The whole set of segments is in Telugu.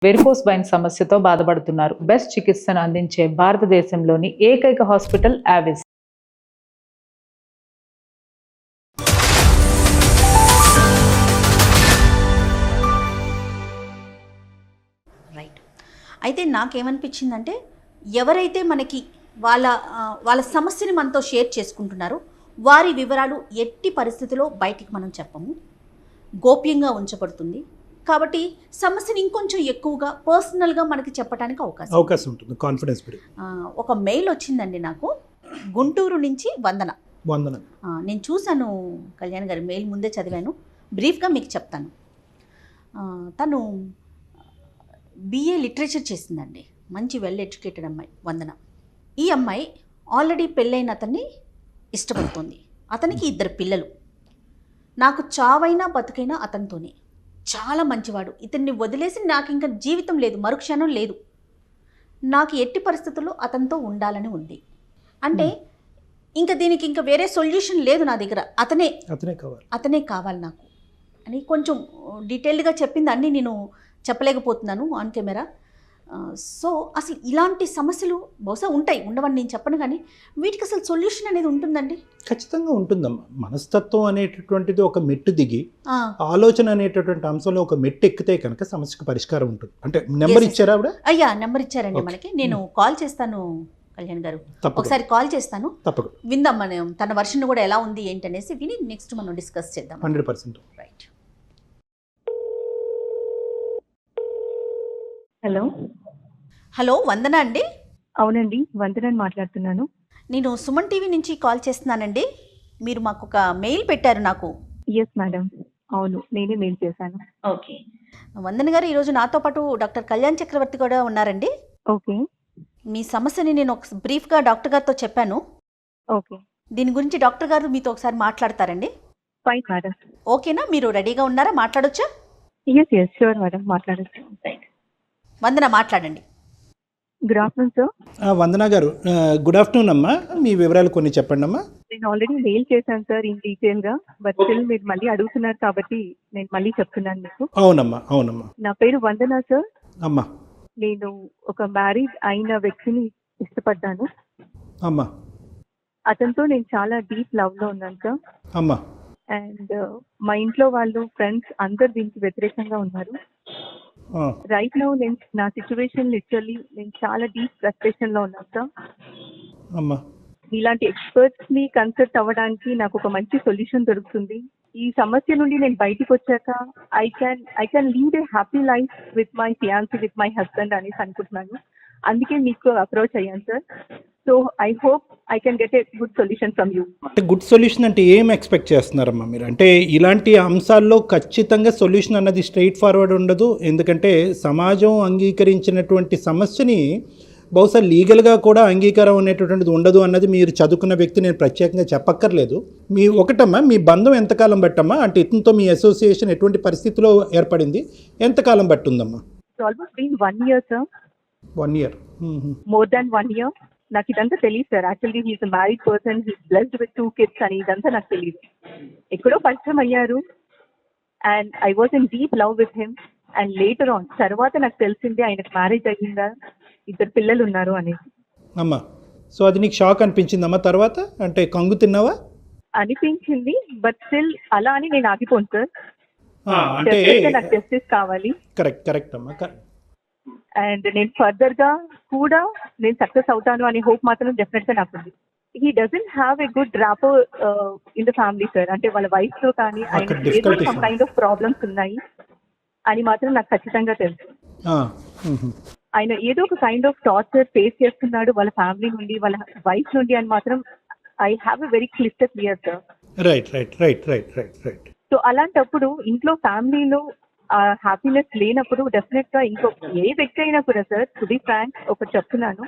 వెరికోస్ వైన్ సమస్యతో బాధపడుతున్నారు. బెస్ట్ చికిత్సను అందించే భారతదేశంలోని ఏకైక హాస్పిటల్ ఆవిస్. రైట్. అయితే నాకేమనిపించిందంటే, ఎవరైతే మనకి వాళ్ళ సమస్యని మనతో షేర్ చేసుకుంటున్నారో వారి వివరాలు ఎట్టి పరిస్థితిలో బయటికి మనం చెప్పము, గోప్యంగా ఉంచబడుతుంది. కాబట్టి సమస్యని ఇంకొంచెం ఎక్కువగా పర్సనల్గా మనకి చెప్పడానికి అవకాశం ఉంటుంది. కాన్ఫిడెన్స్. ఒక మెయిల్ వచ్చిందండి నాకు, గుంటూరు నుంచి వందన. నేను చూశాను కళ్యాణ్ గారి మెయిల్, ముందే చదివాను, బ్రీఫ్గా మీకు చెప్తాను. తను BA లిటరేచర్ చేసిందండి, మంచి వెల్ ఎడ్యుకేటెడ్ అమ్మాయి వందన. ఈ అమ్మాయి ఆల్రెడీ పెళ్ళైన అతన్ని ఇష్టపడుతుంది. అతనికి 2 పిల్లలు. నాకు చావైనా బతుకైనా అతనితోనే, చాలా మంచివాడు. ఇతన్ని వదిలేసి నాకు ఇంకా జీవితం లేదు, మరుక్షణం లేదు. నాకు ఎట్టి పరిస్థితుల్లో అతనితో ఉండాలని ఉంది. అంటే ఇంకా దీనికి ఇంకా వేరే సొల్యూషన్ లేదు నా దగ్గర, అతనే కావాలి నాకు అని కొంచెం డీటెయిల్డ్గా చెప్పింది. అన్నీ నేను చెప్పలేకపోతున్నాను ఆన్ కెమెరా. సో అసలు ఇలాంటి సమస్యలు బహుశా ఉంటాయి, ఉండవని నేను చెప్పను, కానీ వీటికి అసలు సొల్యూషన్ అనేది ఉంటుందండి? ఖచ్చితంగా ఉంటుందమ్మా. మనస్తత్వం అనేటటువంటిది ఒక మెట్టు దిగి, ఆలోచన అనేటటువంటి అంశంలో ఒక మెట్టు ఎక్కితే కనుక సమస్యకు పరిష్కారం ఉంటుంది. అంటే నెంబర్ ఇచ్చారా ఆవిడ? అయ్యా, నెంబర్ ఇచ్చారండి మనకి. నేను కాల్ చేస్తాను కళ్యాణ్ గారు, ఒకసారి కాల్ చేస్తాను, విందాం మనం తన వర్షన్ కూడా ఎలా ఉంది ఏంటనేసి, విని నెక్స్ట్ మనం డిస్కస్ చేద్దాం. 100%. రైట్. హలో, వందన అండి? అవునండి, వందనని మాట్లాడుతున్నాను. నేను సుమన్ టీవీ నుంచి కాల్ చేస్తున్నానండి. మీరు మాకు ఒక మెయిల్ పెట్టారు నాకు. ఎస్ మేడం, అవును, నేనే మెయిల్ చేశాను. ఓకే వందన గారు, ఈరోజు నాతో పాటు డాక్టర్ కళ్యాణ్ చక్రవర్తి కూడా ఉన్నారండి. ఓకే. మీ సమస్యని నేను ఒక బ్రీఫ్గా డాక్టర్ గారితో చెప్పాను. ఓకే. దీని గురించి డాక్టర్ గారు మీతో ఒకసారి మాట్లాడతారండి. Fine madam. ఓకేనా? మీరు రెడీగా ఉన్నారా? మాట్లాడొచ్చా? ఎస్ ఎస్ షూర్ మేడం, మాట్లాడచ్చు. వందన, మాట్లాడండి. Good afternoon sir. వందన గారు, గుడ్ ఆఫ్టర్నూన్ అమ్మా. మీ వివరాలు కొన్ని చెప్పండి అమ్మా. నేను ఆల్రెడీ మెయిల్ చేశాను సార్ ఇన్ డీటెయిల్గా, బట్ స్టిల్ మీరు మళ్ళీ అడుగుతున్నారు కాబట్టి నేను మళ్ళీ చెప్తున్నాను మీకు. అవునమ్మా. నా పేరు వందన సార్. అమ్మా, నేను ఒక మ్యారీడ్ అయిన వ్యక్తిని ఇష్టపడ్డాను. అమ్మా. అతనితో నేను చాలా డీప్ లవ్లో ఉన్నాను సార్. అమ్మా. అండ్ మా ఇంట్లో వాళ్ళు, ఫ్రెండ్స్ అందరు దీనికి వ్యతిరేకంగా ఉన్నారు. రైట్ నౌ నా సిచ్యువేషన్ లిటరల్లీ నేను చాలా డీప్ ఫ్రస్ట్రేషన్ లో ఉన్నాను సార్. అమ్మా. ఇలాంటి ఎక్స్పర్ట్స్ ని కన్సల్ట్ అవ్వడానికి నాకు ఒక మంచి సొల్యూషన్ దొరుకుతుంది. ఈ సమస్య నుండి నేను బయటికి వచ్చాక I can lead a happy life with my fiancee, with my husband అనేసి అనుకుంటున్నాను. అందుకే మీకు అప్రోచ్ అయ్యాను sir. So I hope I can get a good solution from you. Good solution అంటే ఏం ఎక్స్పెక్ట్ చేస్తున్నారమ్మా మీరు? అంటే ఇలాంటి అంశాల్లో ఖచ్చితంగా సొల్యూషన్ అన్నది స్ట్రైట్ ఫార్వర్డ్ ఉండదు. ఎందుకంటే సమాజం అంగీకరించినటువంటి సమస్యని బహుశా లీగల్గా కూడా అంగీకారం అనేటటువంటిది ఉండదు అన్నది మీరు చదువుకున్న వ్యక్తి, నేను ప్రత్యేకంగా చెప్పక్కర్లేదు. ఒకటమ్మా, మీ బంధం ఎంతకాలం బట్టమ్మా? అంటే ఇతనితో మీ అసోసియేషన్ ఎటువంటి పరిస్థితిలో ఏర్పడింది, ఎంతకాలం బట్టి ఉందమ్మా? Almost been 1 year sir. 1 year. More than 1 year. నాకు ఇదంతా తెలియదు సార్. Actually he's married person, he's blessed with 2 kids అని ఇదంతా నాకు తెలియదు. ఎక్కడో పరిచయం అయ్యారు and I was in deep love with him. And later on తర్వాత నాకు తెలిసింది ఆయనకు మ్యారేజ్ అయ్యిందా, 2 పిల్లలు ఉన్నారు అనేసి. అమ్మా, సో అది నీకు షాక్ అనిపించిందమ్మా? తర్వాత అంటే కంగు తిన్నావా? అనిపించింది, బట్ స్టిల్ అలా అని నేను ఆగిపోను సార్. అంటే నాకు జస్టిస్ కావాలి. కరెక్ట్ అమ్మా. అండ్ నేను ఫర్దర్ గా కూడా నేను సక్సెస్ అవుతాను అనే హోప్ మాత్రం డెఫినెట్ గా నాకు ఉంది. He doesn't have a good rapport in the family sir. అంటే వాళ్ళ వైఫ్ తో కానీ ఆయన ఏదో సమ్ కైండ్ ఆఫ్ ప్రాబ్లమ్స్ ఉన్నాయి అని మాత్రం నాకు ఖచ్చితంగా తెలుసు. ఆయన ఏదో ఒక కైండ్ ఆఫ్ టార్చర్ ఫేస్ చేస్తున్నాడు వాళ్ళ ఫ్యామిలీ నుండి, వాళ్ళ వైఫ్ నుండి అని మాత్రం I have a very clear sir. Right. So అలాంటప్పుడు ఇంట్లో ఫ్యామిలీలో హ్యాపీనెస్ లేనప్పుడు డెఫినెట్ గా ఏ వ్యక్తి అయినా కూడా సార్, టు బి ఫ్రాంక్ ఒకటి చెప్తున్నాను,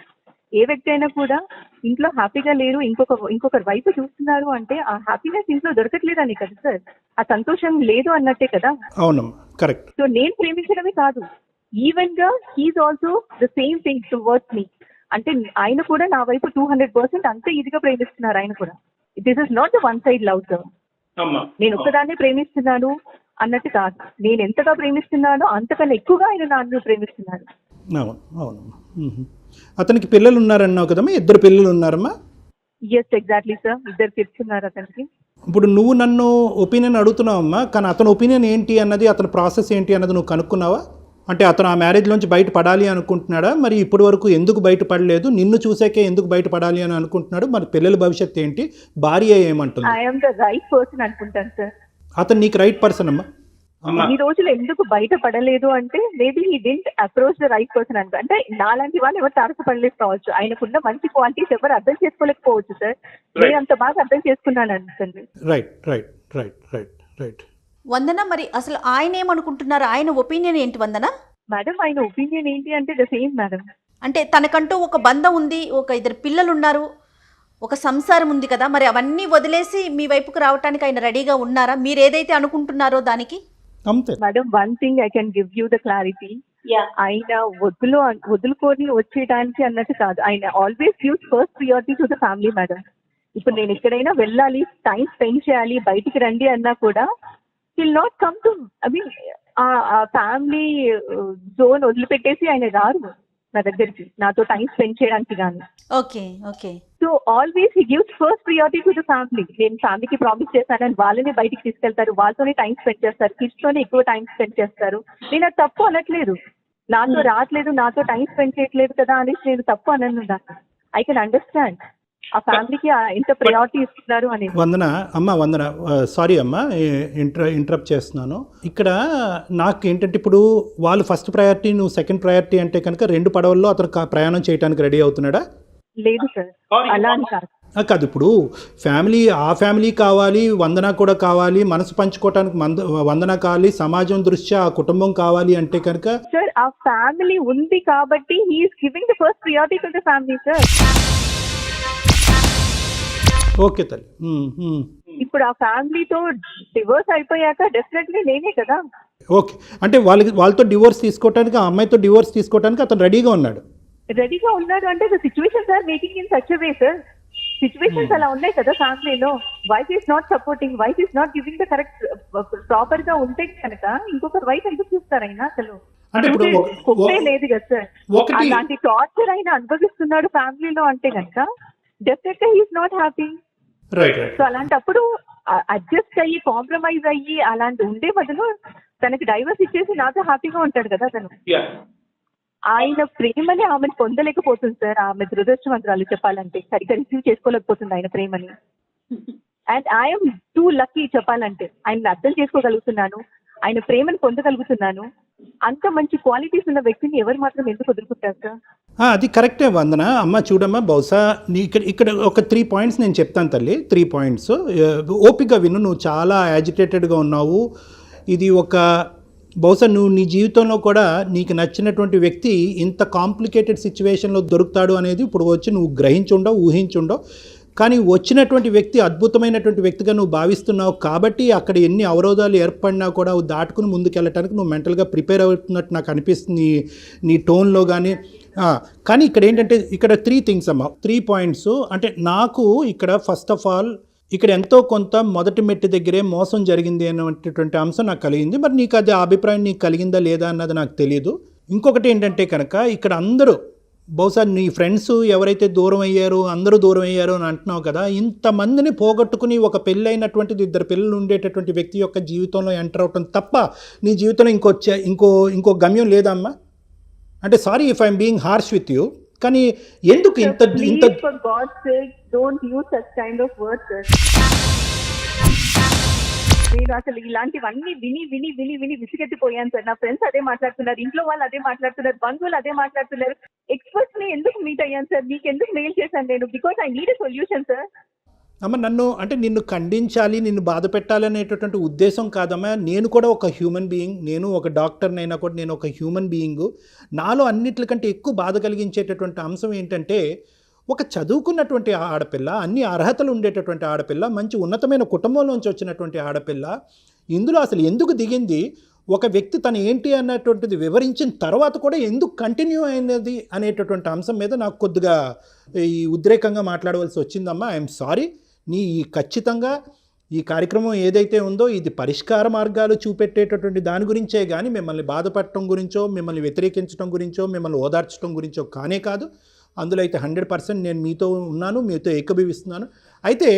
ఏ వ్యక్తి అయినా కూడా ఇంట్లో హ్యాపీగా లేరు, ఇంకొకరి వైపు చూస్తున్నారు అంటే ఆ హ్యాపీనెస్ ఇంట్లో దొరకట్లేదని కదా సార్, ఆ సంతోషం లేదు అన్నట్టే కదా. అవునమ్మా, కరెక్ట్. సో నేను ప్రేమించడమే కాదు, ఈవెన్ గా he's also the same thing towards me. అంటే ఆయన కూడా నా వైపు 200% అంతే ఇదిగా ప్రేమిస్తున్నారు ఆయన కూడా. This is not the one side love sir. నేను ఒక్కదాన్నే ప్రేమిస్తున్నాను అన్నట్టు కాదు. నేను ఎంతగా ప్రేమిస్తున్నానో అంతకన్నా ఎక్కువగా ఆయన నన్ను ప్రేమిస్తున్నాడు. అవును అవునమ్మా. అతనికి పిల్లలు ఉన్నారన్నావు కదమ్మా, 2 పిల్లలు ఉన్నారమ్మా? ఎస్ ఎగ్జాక్ట్లీ సార్, 2 kids ఉన్నారు అతనికి. ఇప్పుడు నువ్వు నన్ను ఒపీనియన్ అడుగుతున్నావమ్మా, కానీ అతని ఒపీనియన్ ఏంటి అన్నది, అతని ప్రాసెస్ ఏంటి అన్నది నువ్వు కనుక్కున్నావా? అంటే అతను ఆ మ్యారేజ్లోంచి బయటపడాలి అనుకుంటున్నాడా? మరి ఇప్పటి వరకు ఎందుకు బయటపడలేదు? నిన్ను చూసాకే ఎందుకు బయటపడాలి అని అనుకుంటున్నాడు? మరి పిల్లల భవిష్యత్తు ఏంటి? భార్య ఏమంటుంది? ఐఎమ్ ద రైట్ పర్సన్ అనుకుంటాను సార్. అతను నీకు రైట్ పర్సన్ అమ్మా. ఈ రోజులు ఎందుకు బయటపడలేదు అంటే maybe he didn't approach the right person అనుకో. అంటే నాలాంటి వాళ్ళు ఎవరు తారసపడలేదు కావచ్చు, ఆయనకున్న మంచి క్వాలిటీస్ ఎవరు అర్థం చేసుకోలేకపోవచ్చు సార్. నేను అంత బాగా అర్థం చేసుకున్నాను అనుకోండి. Right right right right right. Vandana, మరి అసలు ఆయన ఏమనుకుంటున్నారు? ఆయన ఒపీనియన్ ఏంటి వందన? మేడం ఆయన ఒపీనియన్ ఏంటి అంటే ద సేమ్ మేడం. అంటే తనకంటూ ఒక బంధం ఉంది, ఒక 2 పిల్లలు ఉన్నారు, ఒక సంసారం ఉంది కదా, మరి అవన్నీ వదిలేసి మీ వైపుకు రావడానికి ఆయన రెడీగా ఉన్నారా? మీరు ఏదైతే అనుకుంటున్నారో దానికి? అంతే madam, one thing I can give you the clarity. ఆయన వదులుకొని వచ్చేయడానికి అన్నట్టు కాదు. ఆయన always gives first priority to the family madam. ఇప్పుడు నేను ఎక్కడైనా వెళ్ళాలి, టైం స్పెండ్ చేయాలి, బయటికి రండి అన్నా కూడా will not come to, I mean ఆ ఫ్యామిలీ జోన్ వదిలిపెట్టేసి ఆయన రారు నా దగ్గరికి నాతో టైం స్పెండ్ చేయడానికి కానీ. Okay okay. So always he gives first priority to the family. నేను ఫ్యామిలీకి ప్రామిస్ చేశానని వాళ్ళని బయటికి తీసుకెళ్తారు, వాళ్ళతోనే టైం స్పెండ్ చేస్తారు, కిడ్స్ తోనే ఎక్కువ టైం స్పెండ్ చేస్తారు. నేను అది తప్పు అనట్లేదు, నాతో రావట్లేదు, నాతో టైం స్పెండ్ చేయట్లేదు కదా అనేసి నేను తప్పు అనను. ఐ కెన్ అండర్స్టాండ్ ఆ ఫ్యామిలీకి ఎంత ప్రయారిటీ ఇస్తున్నారు అనేది. వందన అమ్మ, వందన, సారీ అమ్మ ఇంటరప్ట్ చేస్తున్నాను. ఇక్కడ నాకు ఏంటంటే, ఇప్పుడు వాళ్ళు ఫస్ట్ ప్రయారిటీ, నువ్వు సెకండ్ ప్రయారిటీ అంటే కనుక 2 పడవల్లో అతను ప్రయాణం చేయడానికి రెడీ అవుతున్నాడా? లేదు సార్, అలా అని కాదు. కాదు, ఇప్పుడు ఆ ఫ్యామిలీ కావాలి, వందన కూడా కావాలి, మనసు పంచుకోవటానికి వందన కావాలి, సమాజం దృష్ట్యా ఆ కుటుంబం కావాలి అంటే కనుక సార్ ఆ ఫ్యామిలీ ఉంది కాబట్టి he's giving the first priority to the family sir. Okay తల్లి. ఇప్పుడు ఆ ఫ్యామిలీతో డివోర్స్ అయిపోయాక డెఫినెట్లీ నేనే కదా. ఓకే, అంటే వాళ్ళతో డివోర్స్ తీసుకోవటానికి, ఆ అమ్మాయితో డివోర్స్ తీసుకోవటానికి అతను రెడీగా ఉన్నాడు అంటే the situations are making in such a way sir. Situations అలా ఉన్నాయి కదా ఫ్యామిలీలో. Wife is not supporting, wife is not giving the correct proper గా ఉంటే కనుక ఇంకొకరు వైఫ్ ఎందుకు చూస్తారు అయినా? అసలు లేదు కదా సార్. అలాంటి టార్చర్ అయినా అనుభవిస్తున్నాడు ఫ్యామిలీలో అంటే కనుక డెఫినెట్ గా హీఈస్ నాట్ హ్యాపీ. సో అలాంటప్పుడు అడ్జస్ట్ అయ్యి, కాంప్రమైజ్ అయ్యి అలాంటి ఉండే బదులు తనకి డైవర్స్ ఇచ్చేసి నాతో హ్యాపీగా ఉంటాడు కదా తను. ఆయన ప్రేమని ఆమెను పొందలేకపోతుంది సార్. ఆమె దురదృష్టవంతురాలు చెప్పాలంటే, సరిగ్గా రిసీవ్ చేసుకోలేకపోతుంది ఆయన ప్రేమని. అండ్ ఐఎమ్ టూ లక్కీ చెప్పాలంటే. ఆయన అర్థం చేసుకోగలుగుతున్నాను, ఆయన ప్రేమను పొందగలుగుతున్నాను. అంత మంచి క్వాలిటీస్ ఉన్న వ్యక్తిని ఎవరు మాత్రం ఎందుకు వదులుకుంటారు సార్? అది కరెక్టే వందన. అమ్మ చూడమ్మా, బహుశా ఇక్కడ ఒక 3 పాయింట్స్ నేను చెప్తాను తల్లి. 3 పాయింట్స్ ఓపిక విను. నువ్వు చాలా యాజిటేటెడ్గా ఉన్నావు. ఇది బహుశా నువ్వు నీ జీవితంలో కూడా నీకు నచ్చినటువంటి వ్యక్తి ఇంత కాంప్లికేటెడ్ సిచ్యువేషన్లో దొరుకుతాడు అనేది ఇప్పుడు వచ్చి నువ్వు గ్రహించుండవు, ఊహించుండవు. కానీ వచ్చినటువంటి వ్యక్తి అద్భుతమైనటువంటి వ్యక్తిగా నువ్వు భావిస్తున్నావు కాబట్టి అక్కడ ఎన్ని అవరోధాలు ఏర్పడినా కూడా దాటుకుని ముందుకెళ్ళటానికి నువ్వు మెంటల్గా ప్రిపేర్ అవుతున్నట్టు నాకు అనిపిస్తుంది నీ టోన్లో కానీ. కానీ ఇక్కడ ఏంటంటే, ఇక్కడ 3 థింగ్స్ అమ్మ, 3 పాయింట్స్. అంటే నాకు ఇక్కడ ఫస్ట్ ఆఫ్ ఆల్ ఇక్కడ ఎంతో కొంత మొదటి మెట్టు దగ్గరే మోసం జరిగింది అనేటువంటి అంశం నాకు కలిగింది. మరి నీకు అది అభిప్రాయం నీకు కలిగిందా లేదా అన్నది నాకు తెలియదు. ఇంకొకటి ఏంటంటే కనుక, ఇక్కడ అందరూ బహుశా నీ ఫ్రెండ్స్ ఎవరైతే దూరం అయ్యారో అందరూ దూరం అయ్యారో అని అంటున్నావు కదా, ఇంతమందిని పోగొట్టుకుని ఒక పెళ్ళైనటువంటిది 2 పిల్లలు ఉండేటటువంటి వ్యక్తి యొక్క జీవితంలో ఎంటర్ అవటం తప్ప నీ జీవితంలో ఇంకో గమ్యం లేదమ్మా. అంటే sorry if I'm being harsh with you, కానీ ఎందుకు ఇంత For God's sake, don't use such kind of words, sir. నేను అసలు ఇలాంటివన్నీ విని విని విని విని విసిగెత్తిపోయాను సార్. నా ఫ్రెండ్స్ అదే మాట్లాడుతున్నారు, ఇంట్లో వాళ్ళు అదే మాట్లాడుతున్నారు, బంధువులు అదే మాట్లాడుతున్నారు. ఎక్స్పర్ట్స్ ని ఎందుకు మీట్ అయ్యాను సార్? మీకు ఎందుకు మెయిల్ చేశాను నేను? Because I need a solution sir. అమ్మ, నిన్ను ఖండించాలి, నిన్ను బాధ పెట్టాలి అనేటటువంటి ఉద్దేశం కాదమ్మా. నేను కూడా ఒక హ్యూమన్ బీయింగ్, నేను ఒక డాక్టర్నైనా కూడా నేను ఒక హ్యూమన్ బీయింగు. నాలో అన్నిటికంటే ఎక్కువ బాధ కలిగించేటటువంటి అంశం ఏంటంటే, ఒక చదువుకున్నటువంటి ఆడపిల్ల, అన్ని అర్హతలు ఉండేటటువంటి ఆడపిల్ల, మంచి ఉన్నతమైన కుటుంబంలోంచి వచ్చినటువంటి ఆడపిల్ల, ఇందులో అసలు ఎందుకు దిగింది? ఒక వ్యక్తి తను ఏంటి అన్నటువంటిది వివరించిన తర్వాత కూడా ఎందుకు కంటిన్యూ అయినది అనేటటువంటి అంశం మీద నాకు కొద్దిగా ఈ ఉద్రేకంగా మాట్లాడవలసి వచ్చిందమ్మా. I'm sorry. ఖచ్చితంగా ఈ కార్యక్రమం ఏదైతే ఉందో ఇది పరిష్కార మార్గాలు చూపెట్టేటటువంటి దాని గురించే కానీ మిమ్మల్ని బాధపడటం గురించో, మిమ్మల్ని వ్యతిరేకించడం గురించో, మిమ్మల్ని ఓదార్చడం గురించో కానే కాదు. అందులో అయితే 100% నేను మీతో ఉన్నాను, మీతో ఏకీభవిస్తున్నాను. అయితే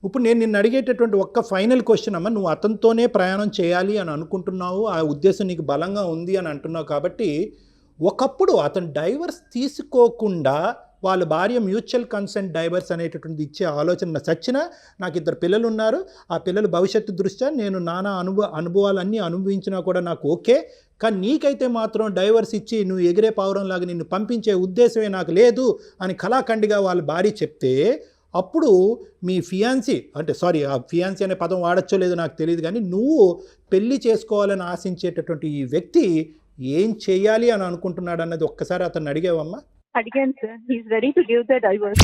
ఇప్పుడు నేను నిన్ను అడిగేటటువంటి ఒక్క ఫైనల్ క్వశ్చన్ అమ్మ, నువ్వు అతనితోనే ప్రయాణం చేయాలి అని అనుకుంటున్నావు, ఆ ఉద్దేశం నీకు బలంగా ఉంది అని అంటున్నావు కాబట్టి ఒకప్పుడు అతను డైవర్స్ తీసుకోకుండా వాళ్ళ భార్య మ్యూచువల్ కన్సెంట్ డైవర్స్ అనేటటువంటి ఇచ్చే ఆలోచన సచ్చినా నాకు 2 పిల్లలు ఉన్నారు, ఆ పిల్లల భవిష్యత్తు దృష్ట్యా నేను నానా అనుభవాలన్నీ అనుభవించినా కూడా నాకు ఓకే, కానీ నీకైతే మాత్రం డైవర్స్ ఇచ్చి నువ్వు ఎగిరే పావురంలాగా నిన్ను పంపించే ఉద్దేశమే నాకు లేదు అని కళాఖండిగా వాళ్ళ భార్య చెప్తే అప్పుడు మీ ఫియాన్సీ అంటే ఆ ఫియాన్సీ అనే పదం వాడచ్చో లేదో నాకు తెలియదు, కానీ నువ్వు పెళ్లి చేసుకోవాలని ఆశించేటటువంటి ఈ వ్యక్తి ఏం చేయాలి అని అనుకుంటున్నాడు అన్నది ఒక్కసారి అతన్ని అడిగావమ్మా? అడిగాను sir. He's ready to give the divorce.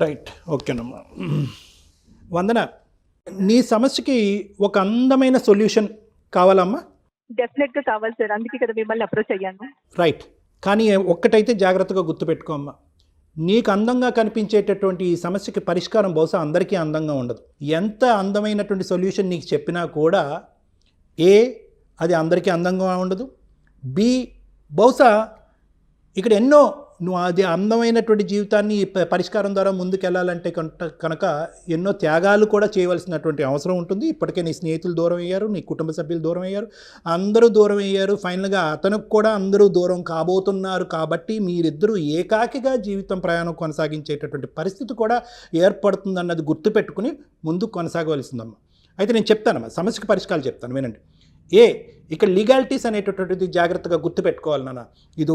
Right, ఓకేనమ్మా. వందన, నీ సమస్యకి ఒక అందమైన సొల్యూషన్ కావాలమ్మా? డెఫినెట్ గా కావాలి సార్, అందుకే కదా మిమ్మల్ని అప్రోచ్ అయ్యాను. రైట్, కానీ ఒక్కటైతే జాగ్రత్తగా గుర్తుపెట్టుకోమ్మా, నీకు అందంగా కనిపించేటటువంటి ఈ సమస్యకి పరిష్కారం బహుశా అందరికీ అందంగా ఉండదు. ఎంత అందమైనటువంటి సొల్యూషన్ నీకు చెప్పినా కూడా అది అందరికీ అందంగా ఉండదు. బహుశా ఇక్కడ ఎన్నో నువ్వు అది అందమైనటువంటి జీవితాన్ని పరిష్కారం ద్వారా ముందుకెళ్ళాలంటే కనుక ఎన్నో త్యాగాలు కూడా చేయవలసినటువంటి అవసరం ఉంటుంది. ఇప్పటికే నీ స్నేహితులు దూరం అయ్యారు, నీ కుటుంబ సభ్యులు దూరం అయ్యారు, అందరూ దూరం అయ్యారు, ఫైనల్గా అతనికి కూడా అందరూ దూరం కాబోతున్నారు. కాబట్టి మీరిద్దరూ ఏకాకిగా జీవితం ప్రయాణం కొనసాగించేటటువంటి పరిస్థితి కూడా ఏర్పడుతుందన్నది గుర్తుపెట్టుకుని ముందుకు కొనసాగవలసిందమ్మా. అయితే నేను చెప్తానమ్మా, సమస్యకు పరిష్కారాలు చెప్తాను, వినండి. ఇక్కడ లీగాలిటీస్ అనేటటువంటిది జాగ్రత్తగా గుర్తుపెట్టుకోవాలి నాన్న. ఇది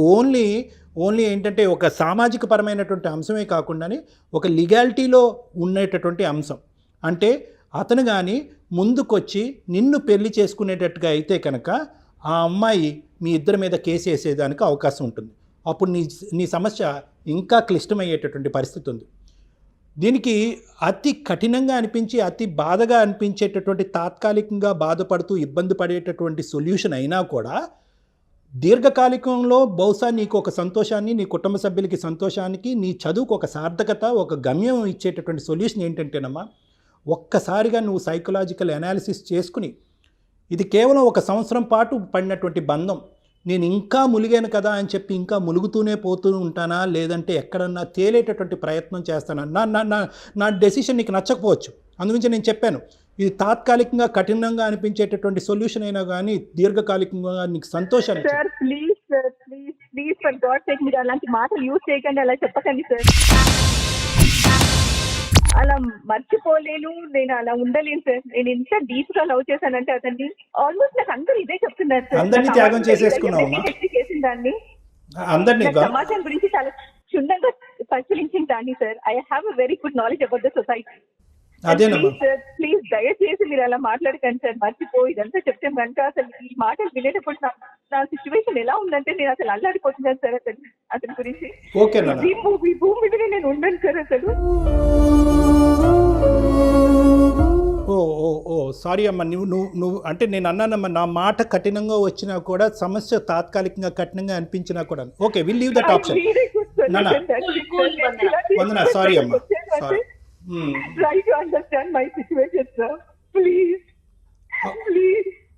ఓన్లీ ఏంటంటే ఒక సామాజిక పరమైనటువంటి అంశమే కాకుండానే ఒక లీగాలిటీలో ఉండేటటువంటి అంశం. అంటే అతను కానీ ముందుకొచ్చి నిన్ను పెళ్లి చేసుకునేటట్టుగా అయితే కనుక ఆ అమ్మాయి మీ ఇద్దరి మీద కేసు వేసేదానికి అవకాశం ఉంటుంది. అప్పుడు నీ సమస్య ఇంకా క్లిష్టమయ్యేటటువంటి పరిస్థితి ఉంది. దీనికి అతి కఠినంగా అనిపించి అతి బాధగా అనిపించేటటువంటి తాత్కాలికంగా బాధపడుతూ ఇబ్బంది పడేటటువంటి సొల్యూషన్ అయినా కూడా దీర్ఘకాలికంలో బహుశా నీకు ఒక సంతోషాన్ని, నీ కుటుంబ సభ్యులకి సంతోషానికి, నీ చదువుకు ఒక సార్థకత, ఒక గమ్యం ఇచ్చేటటువంటి సొల్యూషన్ ఏంటంటేనమ్మా, ఒక్కసారిగా నువ్వు సైకలాజికల్ అనాలిసిస్ చేసుకుని ఇది కేవలం 1 సంవత్సరం పాటు పడినటువంటి బంధం, నేను ఇంకా ములిగాను కదా అని చెప్పి ఇంకా ములుగుతూనే పోతూ ఉంటానా, లేదంటే ఎక్కడన్నా తేలేటటువంటి ప్రయత్నం చేస్తానా? నా డెసిషన్ నీకు నచ్చకపోవచ్చు, అందుగురించి నేను చెప్పాను ఇది తాత్కాలికంగా కఠినంగా అనిపించేటటువంటి సొల్యూషన్ అయినా కానీ దీర్ఘకాలికంగా నీకు సంతోషాన్ని. Sir please for God sake మీరు అలాంటి మాటలు యూజ్ చేయకండి, అలా చెప్పకండి సార్. అలా మర్చిపోలేను, నేను అలా ఉండలేను సార్. నేను ఎంత డీప్ గా లవ్ చేశానంటే అతన్ని ఆల్మోస్ట్ నాకు అందరూ ఇదే చెప్తున్నారు సార్. అందరినీ త్యాగం చేసేసుకున్నావమ్మా, చేసిందాన్ని అందరినీ. సమాజం గురించి చాలా క్షుణ్ణంగా పరిశీలించిన దాన్ని sir. I have a very good knowledge about the society. అదేనమ్మా, ప్లీజ్ దయచేసి మీరు అలా మాట్లాడకండి సార్. మర్చిపోయి ఇదంతా చెప్తే కనుక అసలు ఈ మాటలు వినేటప్పుడు నా సిచ్యువేషన్ ఎలా ఉందంటే నేను అసలు అల్లాడిపోతున్నాను సార్ అతని గురించి. ఈ భూమి మీద నేను ఉన్నాను సార్ అసలు. సారీ అమ్మా, నువ్వు అంటే నేను అన్నానమ్మా, నా మాట కఠినంగా వచ్చినా కూడా సమస్య తాత్కాలికంగా కఠినంగా అనిపించినా కూడా okay, will leave that option. Vandana, sorry అమ్మా, sorry. Try to understand my situation, sir. Please.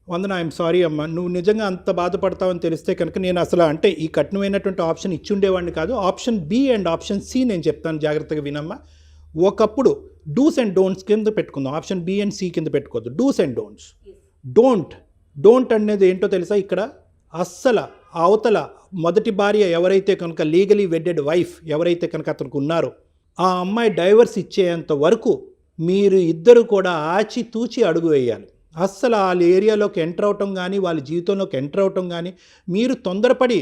Vandana, I'm sorry అమ్మా. నువ్వు నిజంగా అంత బాధపడతావని తెలిస్తే కనుక నేను అసలు అంటే ఈ కఠినమైనటువంటి ఆప్షన్ ఇచ్చి ఉండేవాడిని కాదు. Option B and option C నేను చెప్తాను, జాగ్రత్తగా వినమ్మా. ఒకప్పుడు డూస్ అండ్ డోంట్స్ కింద పెట్టుకుందాం, ఆప్షన్ బి అండ్ సి కింద పెట్టుకోవద్దు. Dos and don'ts. డోంట్ అనేది ఏంటో తెలుసా? ఇక్కడ అస్సలు అవతల మొదటి భార్య ఎవరైతే కనుక లీగలీ వెడ్డెడ్ వైఫ్ ఎవరైతే కనుక అతనికి ఉన్నారో ఆ అమ్మాయి డైవర్స్ ఇచ్చేంత వరకు మీరు ఇద్దరు కూడా ఆచితూచి అడుగు వేయాలి. అస్సలు వాళ్ళ ఏరియాలోకి ఎంటర్ అవటం కానీ వాళ్ళ జీవితంలోకి ఎంటర్ అవటం కానీ మీరు తొందరపడి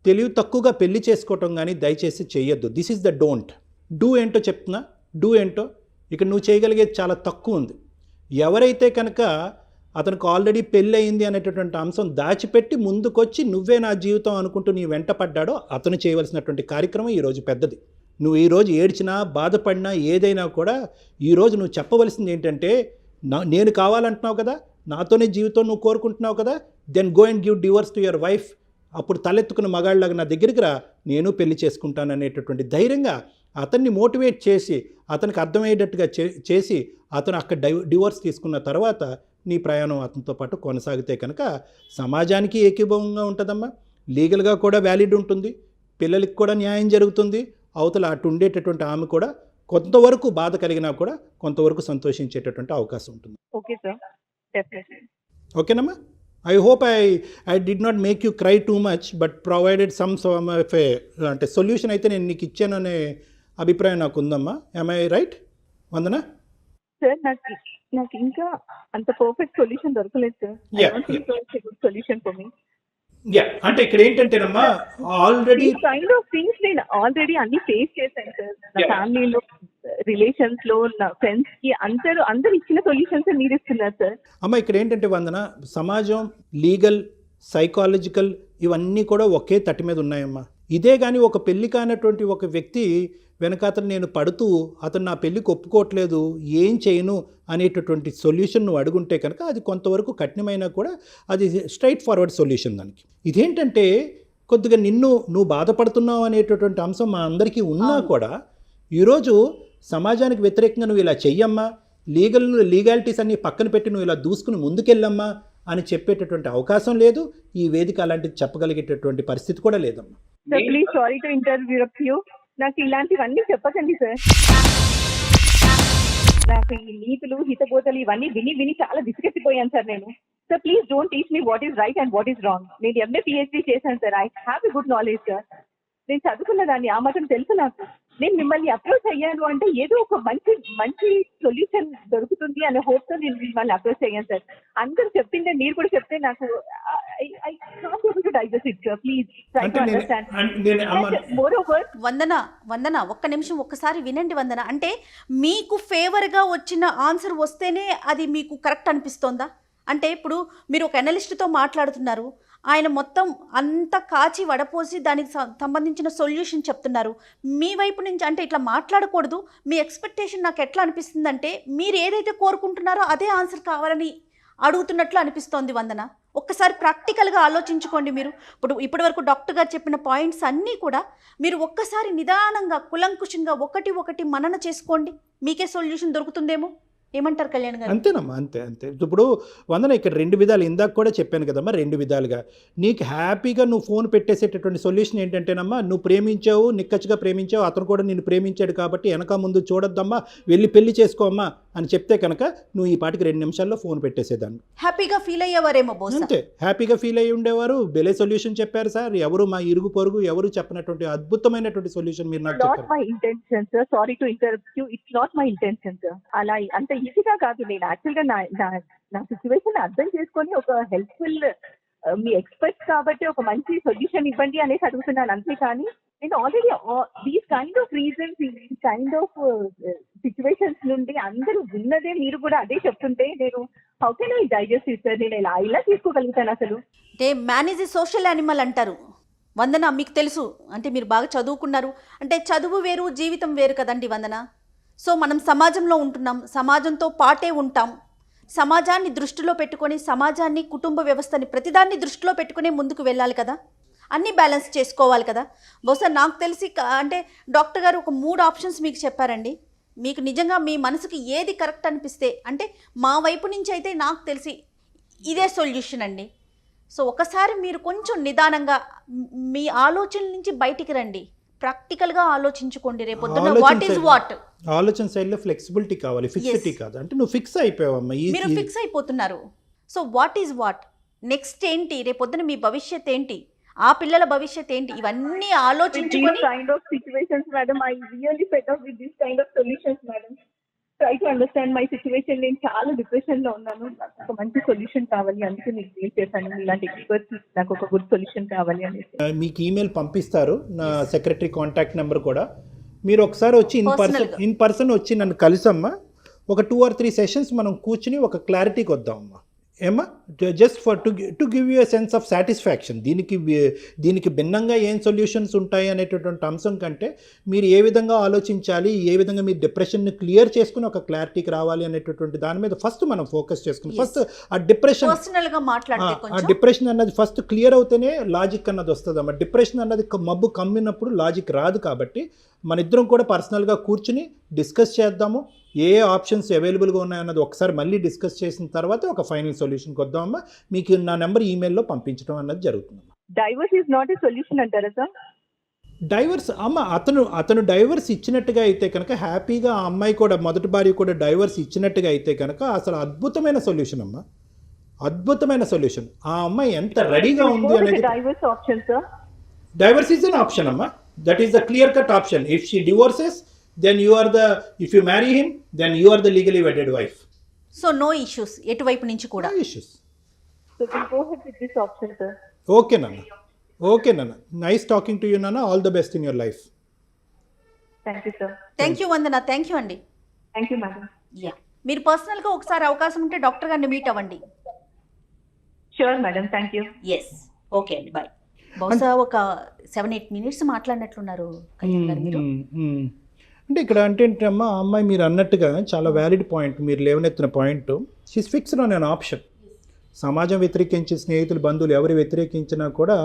తెలివి తక్కువగా పెళ్లి చేసుకోవటం కానీ దయచేసి చేయొద్దు. This is the don't. Do ఏంటో చెప్తున్నా, డూ ఏంటో ఇక్కడ నువ్వు చేయగలిగేది చాలా తక్కువ ఉంది. ఎవరైతే కనుక అతనికి ఆల్రెడీ పెళ్ళి అయింది అనేటటువంటి అంశం దాచిపెట్టి ముందుకొచ్చి నువ్వే నా జీవితం అనుకుంటూ నీ వెంట పడ్డాడో అతను చేయవలసినటువంటి కార్యక్రమం ఈరోజు పెద్దది. నువ్వు ఈరోజు ఏడ్చినా బాధపడినా ఏదైనా కూడా ఈరోజు నువ్వు చెప్పవలసింది ఏంటంటే, నేను కావాలంటున్నావు కదా, నాతోనే జీవితం నువ్వు కోరుకుంటున్నావు కదా, then go and give divorce to your wife. అప్పుడు తలెత్తుకున్న మగాళ్ళలాగా నా దగ్గరికి రా, నేను పెళ్లి చేసుకుంటాను అనేటటువంటి ధైర్యంగా అతన్ని మోటివేట్ చేసి అతనికి అర్థమయ్యేటట్టుగా చేసి అతను అక్కడ డివోర్స్ తీసుకున్న తర్వాత నీ ప్రయాణం అతనితో పాటు కొనసాగితే కనుక సమాజానికి ఏకీభవంగా ఉంటుందమ్మా, లీగల్గా కూడా వ్యాలిడ్ ఉంటుంది, పిల్లలకి కూడా న్యాయం జరుగుతుంది, అవతల అటు ఉండేటటువంటి ఆమె కూడా కొంతవరకు బాధ కలిగినా కూడా కొంతవరకు సంతోషించేటటువంటి అవకాశం ఉంటుంది. Okay sir, definitely. ఓకేనమ్మా, I hope I did not make you cry too much but provided some of a అంటే సొల్యూషన్ అయితే నేను నీకు ఇచ్చాను అనే అభిప్రాయం నాకు ఉందమ్మా. am I right Vandana? Sir నాకు ఇంకా అంత పర్ఫెక్ట్ సొల్యూషన్ దొరకలేదు sir. Good solution for me. అంటే ఇక్కడ ఏంటంటేనమ్మా ఆల్రెడీ కైండ్ ఆఫ్ థింగ్స్ నేను ఆల్రెడీ అన్ని ఫేస్ చేశాను సార్. నా ఫ్యామిలీలో, రిలేషన్స్ లో, నా ఫ్రెండ్స్ కి అందరు ఇచ్చిన సొల్యూషన్స్ మీరు ఇస్తున్నారు సార్. అమ్మ ఇక్కడ ఏంటంటే వందన, సమాజం, లీగల్, సైకాలజికల్ ఇవన్నీ కూడా ఒకే తట్టి మీద ఉన్నాయమ్మా. ఇదే కానీ ఒక పెళ్లి కానటువంటి ఒక వ్యక్తి వెనకాతను నేను పడుతూ అతను నా పెళ్ళికి ఒప్పుకోవట్లేదు, ఏం చేయను అనేటటువంటి సొల్యూషన్ నువ్వు అడుగుంటే కనుక అది కొంతవరకు కఠినమైనా కూడా అది స్ట్రైట్ ఫార్వర్డ్ సొల్యూషన్ దానికి. ఇదేంటంటే కొద్దిగా నువ్వు బాధపడుతున్నావు అనేటటువంటి అంశం మా అందరికీ ఉన్నా కూడా ఈరోజు సమాజానికి వ్యతిరేకంగా నువ్వు ఇలా చెయ్యమ్మా, లీగాలిటీస్ అన్ని పక్కన పెట్టి నువ్వు ఇలా దూసుకుని ముందుకెళ్ళమ్మా అని చెప్పేటటువంటి అవకాశం లేదు. ఈ వేదిక అలాంటిది చెప్పగలిగేటటువంటి పరిస్థితి కూడా లేదమ్మా. Sir please, sorry to interview, నాకు ఇలాంటివన్నీ చెప్పకండి సార్. నాకు ఈ నీతులు, హితబోధలు ఇవన్నీ విని చాలా విసిగెత్తిపోయాను సార్ నేను. Sir please don't teach me what is right and what is wrong. నేను ఎంఏ పిహెచ్డీ చేశాను sir. I have a good knowledge sir. నేను చదువుకున్న దాన్ని ఆ మాత్రం తెలుసు నాకు. నేను మిమ్మల్ని అప్రోచ్ అయ్యాను అంటే ఏదో ఒక మంచి సొల్యూషన్ దొరుకుతుంది అనే హోప్తో నేను మిమ్మల్ని అప్రోచ్ అయ్యాను సార్. అందరూ చెప్పిందే మీరు కూడా చెప్తే నాకు I can't able to digest it sir. Please try to understand. Moreover Vandana ఒక్క నిమిషం ఒక్కసారి వినండి వందన. అంటే మీకు ఫేవర్గా వచ్చిన ఆన్సర్ వస్తేనే అది మీకు కరెక్ట్ అనిపిస్తోందా? అంటే ఇప్పుడు మీరు ఒక అనలిస్ట్తో మాట్లాడుతున్నారు, ఆయన మొత్తం అంతా కాచి వడపోసి దానికి సంబంధించిన సొల్యూషన్ చెప్తున్నారు. మీ వైపు నుంచి అంటే ఇట్లా మాట్లాడకూడదు. మీ ఎక్స్పెక్టేషన్ నాకు ఎట్లా అనిపిస్తుందంటే మీరు ఏదైతే కోరుకుంటున్నారో అదే ఆన్సర్ కావాలని అడుగుతున్నట్లు అనిపిస్తోంది వందన. ఒక్కసారి ప్రాక్టికల్గా ఆలోచించుకోండి. మీరు ఇప్పటి వరకు డాక్టర్ గారు చెప్పిన పాయింట్స్ అన్నీ కూడా మీరు ఒక్కసారి నిదానంగా కులంకుశంగా ఒకటి మనన చేసుకోండి, మీకే సొల్యూషన్ దొరుకుతుందేమో. ఏమంటారు కళ్యాణ్ గారు? అంతేనమ్మా, అంతే. ఇప్పుడు వందన ఇక్కడ రెండు విధాలు, ఇందాక కూడా చెప్పాను కదమ్మా, రెండు విధాలుగా నీకు హ్యాపీగా నువ్వు ఫోన్ పెట్టేసేటటువంటి సొల్యూషన్ ఏంటంటేనమ్మా, నువ్వు ప్రేమించావు, నిక్కచ్చిగా ప్రేమించావు, అతను కూడా నిన్ను ప్రేమించాడు కాబట్టి వెనక ముందు చూడొద్దమ్మా, వెళ్ళి పెళ్లి చేసుకోమ్మా అని చెప్తే కనుక నువ్వు ఈ పాటికి 2 నిమిషాల్లో ఫోన్ పెట్టేసేదాన్ని. హ్యాపీగా ఫీల్ అయ్యేవారేమో బహుశా. అంతే, హ్యాపీగా ఫీల్ అయ్యి ఉండేవారు. బెలే సొల్యూషన్ చెప్పారు సార్. ఎవరు మా ఇరుగు పొరుగు ఎవరు చెప్పినటువంటి అద్భుతమైనటువంటి సొల్యూషన్ మీరు నాకు చెప్పారు. Not my intention sir, sorry to interrupt you. It's not my intention sir. అలా అంత ఈజీగా కాదు. నేను యాక్చువల్గా నా సిచ్యువేషన్ అర్థం చేసుకొని ఒక హెల్ప్ఫుల్ మీ ఎక్స్పర్ట్స్ కాబట్టి ఒక మంచి సొల్యూషన్ ఇవ్వండి అనేసి అడుగుతున్నాను. అంతేకాని నేను already these kind of reasons, ఈ కైండ్ ఆఫ్ సిచ్యువేషన్స్ నుండి అందరూ విన్నదే మీరు కూడా అదే చెప్తుంటే నేను how can I digest it sir? నేను ఇలా తీసుకోగలుగుతాను అసలు? అంటే man is a social animal అంటారు వందన. మీకు తెలుసు అంటే మీరు బాగా చదువుకున్నారు. అంటే చదువు వేరు, జీవితం వేరు కదండి వందన. సో మనం సమాజంలో ఉంటున్నాం, సమాజంతో పాటే ఉంటాం. సమాజాన్ని దృష్టిలో పెట్టుకొని, సమాజాన్ని, కుటుంబ వ్యవస్థని ప్రతిదాన్ని దృష్టిలో పెట్టుకునే ముందుకు వెళ్ళాలి కదా, అన్నీ బ్యాలెన్స్ చేసుకోవాలి కదా. బహుశా నాకు తెలిసి అంటే డాక్టర్ గారు ఒక 3 ఆప్షన్స్ మీకు చెప్పారండి. మీకు నిజంగా మీ మనసుకి ఏది కరెక్ట్ అనిపిస్తే, అంటే మా వైపు నుంచి అయితే నాకు తెలిసి ఇదే సొల్యూషన్ అండి. సో ఒకసారి మీరు కొంచెం నిదానంగా మీ ఆలోచనల నుంచి బయటికి రండి, ప్రాక్టికల్గా ఆలోచించుకోండి. రేపొద్దున వాట్ ఈజ్ వాట్ ఆలోచన శైలిలో ఫ్లెక్సిబిలిటీ కావాలి, ఫిక్సిటీ కాదు. అంటే నువ్వు ఫిక్స్ అయిపోయావమ్మా, మీరు ఫిక్స్ అయిపోతున్నారు. So what is what, next ఏంటి, రేపొద్దున మీ భవిష్యత్ ఏంటి, ఆ పిల్లల భవిష్యత్ ఏంటి, ఇవన్నీ ఆలోచించుకొని kind of situations madam. I really fed up with this kind of solutions madam. Try to understand my situation. నేను చాలా డిప్రెషన్ లో ఉన్నాను, నాకు ఒక మంచి సొల్యూషన్ కావాలి, అందుకే మీకు మెయిల్ చేశాను. ఇలాంటి ఎక్స్పర్ట్స్ నాకు ఒక గుడ్ సొల్యూషన్ కావాలి అనేసి. మీకు ఈమెయిల్ పంపిస్తారు, నా సెక్రటరీ కాంటాక్ట్ నెంబర్ కూడా. మీరు ఒకసారి వచ్చి ఇన్ పర్సన్ వచ్చి నన్ను కలిసమ్మా. ఒక 2 or 3 సెషన్స్ మనం కూర్చుని ఒక క్లారిటీకి వద్దామమ్మా. ఏమా just for to give you a sense of satisfaction. దీనికి భిన్నంగా ఏం సొల్యూషన్స్ ఉంటాయి అనేటటువంటి అంశం కంటే మీరు ఏ విధంగా ఆలోచించాలి, ఏ విధంగా మీరు డిప్రెషన్ని క్లియర్ చేసుకుని ఒక క్లారిటీకి రావాలి అనేటటువంటి దాని మీద ఫస్ట్ మనం ఫోకస్ చేసుకుని ఫస్ట్ ఆ డిప్రెషన్ అన్నది ఫస్ట్ క్లియర్ అవుతేనే లాజిక్ అన్నది వస్తుంది అమ్మా. డిప్రెషన్ అన్నది మబ్బు కమ్మినప్పుడు లాజిక్ రాదు. కాబట్టి మన ఇద్దరం కూడా పర్సనల్గా కూర్చుని డిస్కస్ చేద్దాము. ఏ ఆప్షన్స్ అవైలబుల్గా ఉన్నాయన్నది ఒకసారి మళ్ళీ డిస్కస్ చేసిన తర్వాత ఒక ఫైనల్ సొల్యూషన్కి వద్దామమ్మా. మీకు నా నెంబర్ ఈమెయిల్లో పంపించడం అన్నది జరుగుతుంది. Divorce is not a solution అంటారా సార్? డైవర్స్ అమ్మ అతను డైవర్స్ ఇచ్చినట్టుగా అయితే కనుక హ్యాపీగా ఆ అమ్మాయి కూడా మొదటి భార్య కూడా డైవర్స్ ఇచ్చినట్టుగా అయితే కనుక అసలు అద్భుతమైన సొల్యూషన్ అమ్మా, అద్భుతమైన సొల్యూషన్. ఆ అమ్మాయి ఎంత రెడీగా ఉంది అనేది. Divorce option sir? Divorce is an option అమ్మా. That is the clear cut option. If she divorces then if you marry him, then you are the legally wedded wife. So no issues ఎటువైపు నుంచి కూడా. No issues. So we'll go ahead with this option, sir. Okay nana, nice talking to you nana, all the best in your life. Thank you sir. Thank you Vandana. Thank you అండి. Thank you madam. యా, మీరు పర్సనల్గా ఒకసారి అవకాశం ఉంటే డాక్టర్ గారిని మీట్ అవ్వండి. Sure madam, thank you. Yes, okay అండి, బాయ్. బహుశా ఒక 7-8 minutes మాట్లాడినట్లున్నారు కళ్యాణ్ గారు మీరు. అంటే ఇక్కడ అంటే ఏంటమ్మా, ఆ అమ్మాయి మీరు అన్నట్టుగా చాలా వ్యాలిడ్ పాయింట్ మీరు లేవనెత్తిన point. She's fixed on an option. సమాజం వ్యతిరేకించి, స్నేహితులు, బంధువులు ఎవరు వ్యతిరేకించినా కూడా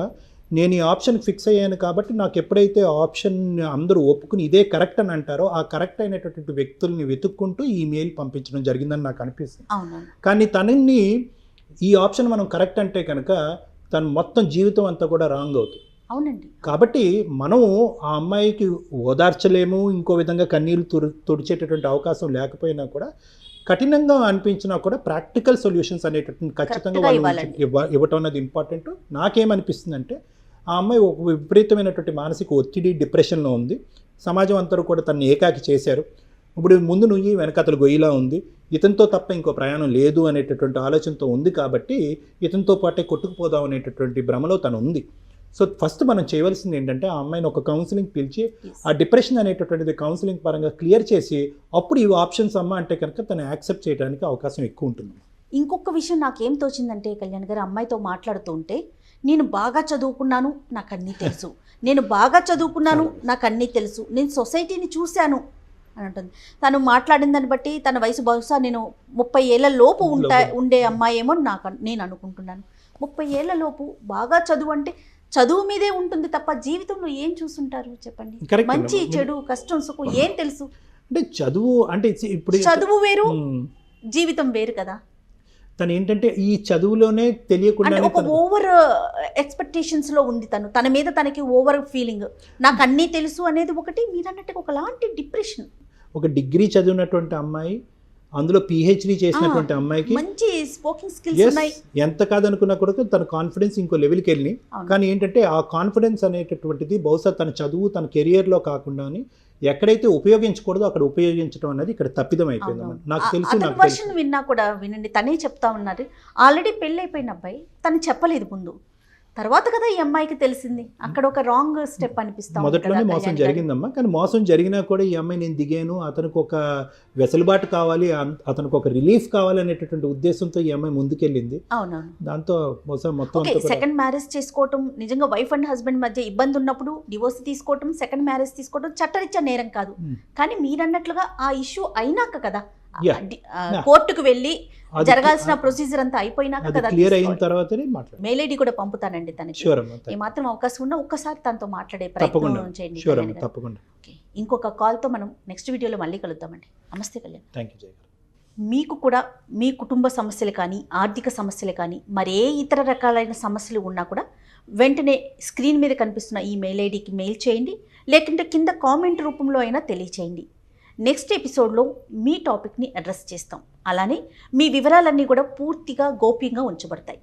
నేను ఈ ఆప్షన్కి ఫిక్స్ అయ్యాను కాబట్టి నాకు ఎప్పుడైతే ఆప్షన్ అందరూ ఒప్పుకుని ఇదే కరెక్ట్ అని అంటారో ఆ కరెక్ట్ అయినటువంటి వ్యక్తుల్ని వెతుక్కుంటూ ఈ మెయిల్ పంపించడం జరిగిందని నాకు అనిపిస్తుంది. కానీ తనని ఈ ఆప్షన్ మనం కరెక్ట్ అంటే కనుక తన మొత్తం జీవితం అంతా కూడా రాంగ్ అవుతుంది. అవునండి. కాబట్టి మనం ఆ అమ్మాయికి ఓదార్చలేము, ఇంకో విధంగా కన్నీళ్ళు తుడిచేటటువంటి అవకాశం లేకపోయినా కూడా కఠినంగా అనిపించినా కూడా ప్రాక్టికల్ సొల్యూషన్స్ అనేటటువంటి ఖచ్చితంగా వాళ్ళు ఇవ్వటం అనేది ఇంపార్టెంట్. నాకేమనిపిస్తుందంటే ఆ అమ్మాయి ఒక విపరీతమైనటువంటి మానసిక ఒత్తిడి, డిప్రెషన్లో ఉంది. సమాజం అంతా కూడా తనని ఏకాకి చేశారు. ఇప్పుడు ముందు నువ్వు వెనకతలు గొయ్యిలా ఉంది, ఇతనితో తప్ప ఇంకో ప్రయాణం లేదు అనేటటువంటి ఆలోచనతో ఉంది. కాబట్టి ఇతనితో పాటే కొట్టుకుపోదాం అనేటటువంటి భ్రమలో తను ఉంది. సో ఫస్ట్ మనం చేయవలసింది ఏంటంటే ఆ అమ్మాయిని ఒక కౌన్సిలింగ్ పిలిచి ఆ డిప్రెషన్ అనేటటువంటిది కౌన్సిలింగ్ పరంగా క్లియర్ చేసి అప్పుడు ఈ ఆప్షన్స్ అమ్మ అంటే కనుక తను యాక్సెప్ట్ చేయడానికి అవకాశం ఎక్కువ ఉంటుంది. ఇంకొక విషయం నాకేం తోచిందంటే కళ్యాణ్ గారు, అమ్మాయితో మాట్లాడుతూ ఉంటే నేను బాగా చదువుకున్నాను, నాకు అన్నీ తెలుసు, నేను బాగా చదువుకున్నాను, నాకు అన్నీ తెలుసు, నేను సొసైటీని చూశాను అని అంటుంది. తను మాట్లాడిన దాన్ని బట్టి తన వయసు బహుశా నేను 30 ఏళ్ల లోపు ఉండే అమ్మాయి ఏమో నేను అనుకుంటున్నాను. 30 ఏళ్ల లోపు బాగా చదువు అంటే చదువు మీదే ఉంటుంది తప్ప జీవితంలో ఏం చూస్తుంటారు చెప్పండి? మంచి చెడు, కష్టం, సుఖం ఏం తెలుసు? అంటే చదువు అంటే ఇప్పుడు చదువు వేరు, జీవితం వేరు కదా. తను ఏంటంటే ఈ చదువులోనే తెలియకుండా ఒక ఓవర్ ఎక్స్పెక్టేషన్స్ లో ఉంది. తన మీద తనకి ఓవర్ ఫీలింగ్, నాకు అన్నీ తెలుసు అనేది ఒకటి, మీరు అన్నట్టుగా ఒకలాంటి డిప్రెషన్. ఒక డిగ్రీ చదివినటువంటి అమ్మాయి, అందులో పిహెచ్డి చేసినటువంటి అమ్మాయికి మంచి స్పోకింగ్ స్కిల్స్ ఉన్నాయి. ఎంత కాదనుకున్నా కూడా తన కాన్ఫిడెన్స్ ఇంకో లెవెల్కి వెళ్ళి, కానీ ఏంటంటే ఆ కాన్ఫిడెన్స్ అనేటటువంటిది బహుశా తన చదువు, తన కెరియర్లో కాకుండా ఎక్కడైతే ఉపయోగించకూడదో అక్కడ ఉపయోగించడం అనేది ఇక్కడ తప్పిదం అయిపోయింది. నాకు తెలుసు విన్నా కూడా వినండి, తనే చెప్తా ఉన్నారు. ఆల్రెడీ పెళ్ళి అయిపోయిన అబ్బాయి, తను చెప్పలేదు ముందు, తర్వాత కదా ఈ అమ్మాయికి తెలిసింది. అక్కడ ఒక రాంగ్ స్టెప్ అనిపిస్తాం. మొదట్లోనే మోసం జరిగిందమ్మా, కానీ మోసం జరిగినా కూడా ఈ అమ్మాయి నేను దిగాను, అతనికి ఒక వెసులుబాటు కావాలి, అతనికి ఒక రిలీఫ్ కావాలి అనేటటువంటి ఉద్దేశంతో ఈ అమ్మాయి ముందుకెళ్ళింది. అవునవును. దాంతో మొత్తం సెకండ్ మ్యారేజ్ చేసుకోవటం నిజంగా వైఫ్ అండ్ హస్బెండ్ మధ్య ఇబ్బంది ఉన్నప్పుడు డివోర్స్ తీసుకోవటం, సెకండ్ మ్యారేజ్ తీసుకోవటం చట్టరీత్యా నేరం కాదు. కానీ మీరు అన్నట్లుగా ఆ ఇష్యూ అయినాక కదా, కోర్టుకు వెళ్ళి జరగాల్సిన ప్రొసీజర్ అంతా అయిపోయినాక కదా, క్లియర్ అయిన తర్వాతనే మెయిల్ ఐడి కూడా పంపుతానండి తనకి. ఏ మాత్రం అవకాశం ఉన్నా ఒక్కసారి తనతో మాట్లాడే ప్రయత్నం చేయండి. ఇంకొక కాల్తో మనం నెక్స్ట్ వీడియోలో మళ్ళీ కలుద్దామండి. నమస్తే కళ్యాణ్. మీకు కూడా మీ కుటుంబ సమస్యలు కానీ, ఆర్థిక సమస్యలు కానీ, మరే ఇతర రకాలైన సమస్యలు ఉన్నా కూడా వెంటనే స్క్రీన్ మీద కనిపిస్తున్న ఈ మెయిల్ ఐడికి మెయిల్ చేయండి, లేకుంటే కింద కామెంట్ రూపంలో అయినా తెలియచేయండి. నెక్స్ట్ ఎపిసోడ్లో మీ టాపిక్ని అడ్రస్ చేస్తాం. అలానే మీ వివరాలన్నీ కూడా పూర్తిగా గోప్యంగా ఉంచబడతాయి.